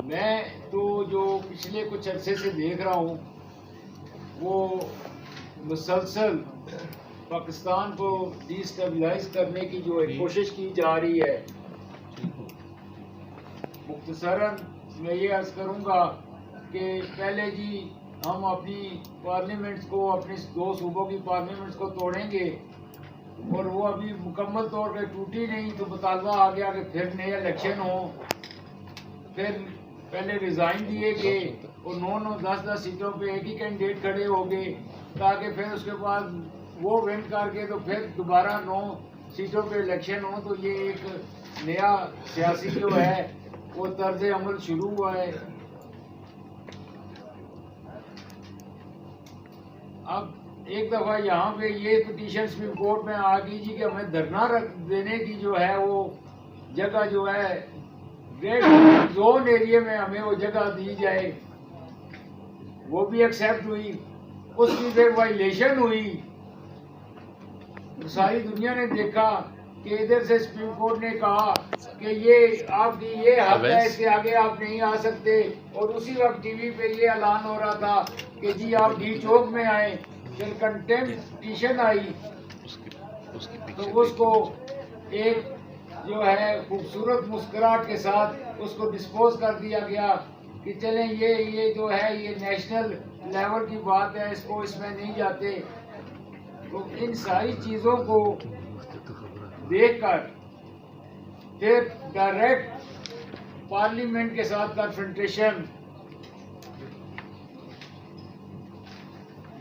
मैं तो जो पिछले कुछ अरसे से देख रहा हूँ वो मुसलसल पाकिस्तान को डिस्टेबलाइज करने की जो एक कोशिश की जा रही है। मुख्तसरन मैं ये अर्ज करूँगा कि पहले जी हम अपनी पार्लियामेंट्स को, अपने दो सूबों की पार्लियामेंट्स को तोड़ेंगे और वो अभी मुकम्मल तौर पर टूटी नहीं तो मुतालबा आ गया कि फिर नए इलेक्शन हो। फिर पहले रिज़ाइन दिए गए और 9-9 10-10 सीटों पे एक ही कैंडिडेट खड़े हो गए ताकि फिर उसके बाद वो विन करके तो फिर दोबारा 9 सीटों पे इलेक्शन हो। तो ये एक नया सियासी जो है वो तर्ज अमल शुरू हुआ है। अब एक दफ़ा यहाँ पे ये पिटीशन सुप्रीम कोर्ट में आ गई जी कि हमें धरना रख देने की जो है वो जगह जो है रेड जोन एरिया में हमें वो जगह दी जाए, वो भी एक्सेप्ट हुई। उसकी फिर वायलेशन हुई। सारी दुनिया ने देखा कि इधर से सुप्रीम कोर्ट ने कहा कि ये आपकी ये हक है, इसके आगे आप नहीं आ सकते। और उसी वक्त टीवी पे ये ऐलान हो रहा था कि जी आप डी चौक में आए। फिर कंटेम्प्ट पिटीशन आई तो उसको एक जो है खूबसूरत मुस्कुराहट के साथ उसको डिस्पोज कर दिया गया कि चलें ये जो है ये नेशनल लेवल की बात है, इसको इसमें नहीं जाते। तो इन सारी चीज़ों को देखकर फिर डायरेक्ट पार्लियामेंट के साथ कन्फ्रंटेशन,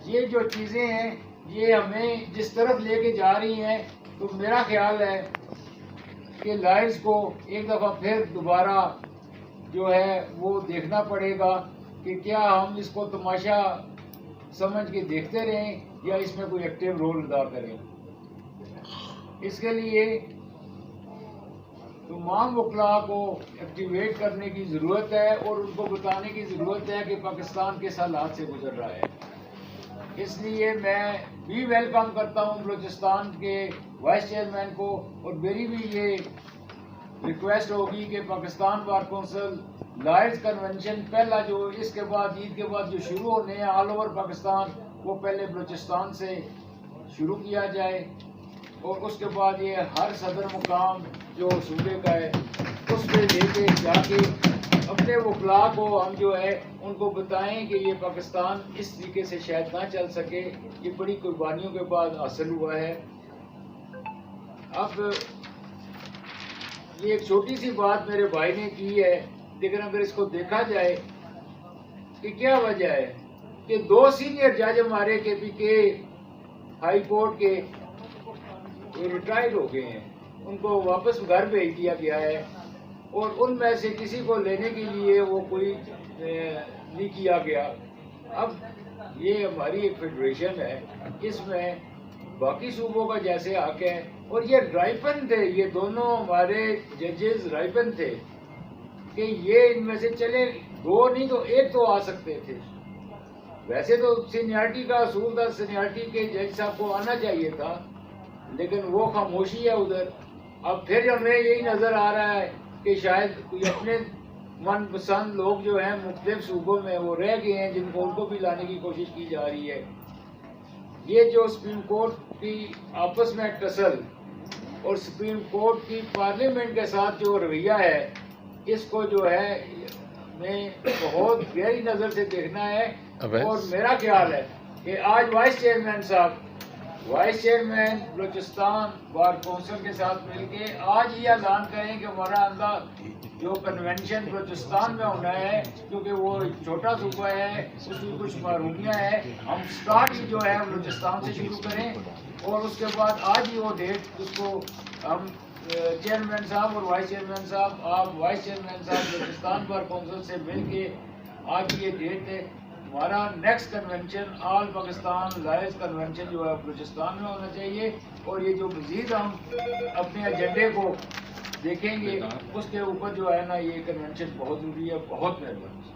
ये जो चीज़ें हैं ये हमें जिस तरफ लेके जा रही हैं तो मेरा ख्याल है कि लायर्स को एक दफ़ा फिर दोबारा जो है वो देखना पड़ेगा कि क्या हम इसको तमाशा समझ के देखते रहें या इसमें कोई एक्टिव रोल अदा करें। इसके लिए तमाम वकला को एक्टिवेट करने की ज़रूरत है और उनको बताने की ज़रूरत है कि पाकिस्तान किस हालात से गुजर रहा है। इसलिए मैं भी वेलकम करता हूँ बलूचिस्तान के वाइस चेयरमैन को और मेरी भी ये रिक्वेस्ट होगी कि Pakistan bar council lawyers convention पहला जो इसके बाद ईद के बाद जो शुरू होने हैं ऑल ओवर पाकिस्तान, वो पहले बलूचिस्तान से शुरू किया जाए और उसके बाद ये हर सदर मुकाम जो सूबे का है उस पर लेके जाके अपने वकला को हम जो है उनको बताएं कि ये पाकिस्तान इस तरीके से शायद ना चल सके, ये बड़ी कुर्बानियों के बाद हासिल हुआ है। अब ये एक छोटी सी बात मेरे भाई ने की है, लेकिन अगर इसको देखा जाए कि क्या वजह है कि 2 सीनियर जज हमारे KPK हाई कोर्ट के रिटायर्ड हो गए हैं, उनको वापस घर भेज दिया गया है और उनमें से किसी को लेने के लिए वो कोई नहीं किया गया। अब ये हमारी एक फेडरेशन है, इसमें बाकी सूबों का जैसे हक है और ये राइपन थे, ये दोनों हमारे जजेस राइपन थे कि ये इनमें से चले 2 नहीं तो 1 तो आ सकते थे। वैसे तो सीनियरिटी का असूल था, सीनियरिटी के जज साहब को आना चाहिए था, लेकिन वो खामोशी है उधर। अब फिर हमें यही नज़र आ रहा है कि शायद कोई अपने मनपसंद लोग जो हैं मुख्तलिफ सूबों में वो रह गए हैं, जिनको उनको भी लाने की कोशिश की जा रही है। ये जो सुप्रीम कोर्ट की आपस में टसल और सुप्रीम कोर्ट की पार्लियामेंट के साथ जो रवैया है, इसको जो है हमें बहुत गहरी नज़र से देखना है। और मेरा ख्याल है कि आज vice chairman Balochistan bar council के साथ मिलके आज ही ऐलान करें कि हमारा अंदर जो कन्वेंशन बलूचिस्तान में होना है, क्योंकि वो छोटा सूबा है, उसकी कुछ महरूमियाँ है, हम स्टार्ट ही जो है बलूचिस्तान से शुरू करें और उसके बाद आज ही वो डेट उसको हम चेयरमैन साहब और वाइस चेयरमैन साहब, आप वाइस चेयरमैन साहब बलूचिस्तान बार कौंसिल से मिल के आज ये डेट है हमारा next convention all Pakistan lawyers convention जो है बलूचिस्तान में होना चाहिए। और ये जो मज़ीद हम अपने एजेंडे को देखेंगे उसके ऊपर जो है ना ये कन्वेंशन बहुत ज़रूरी है। बहुत मेहरबानी।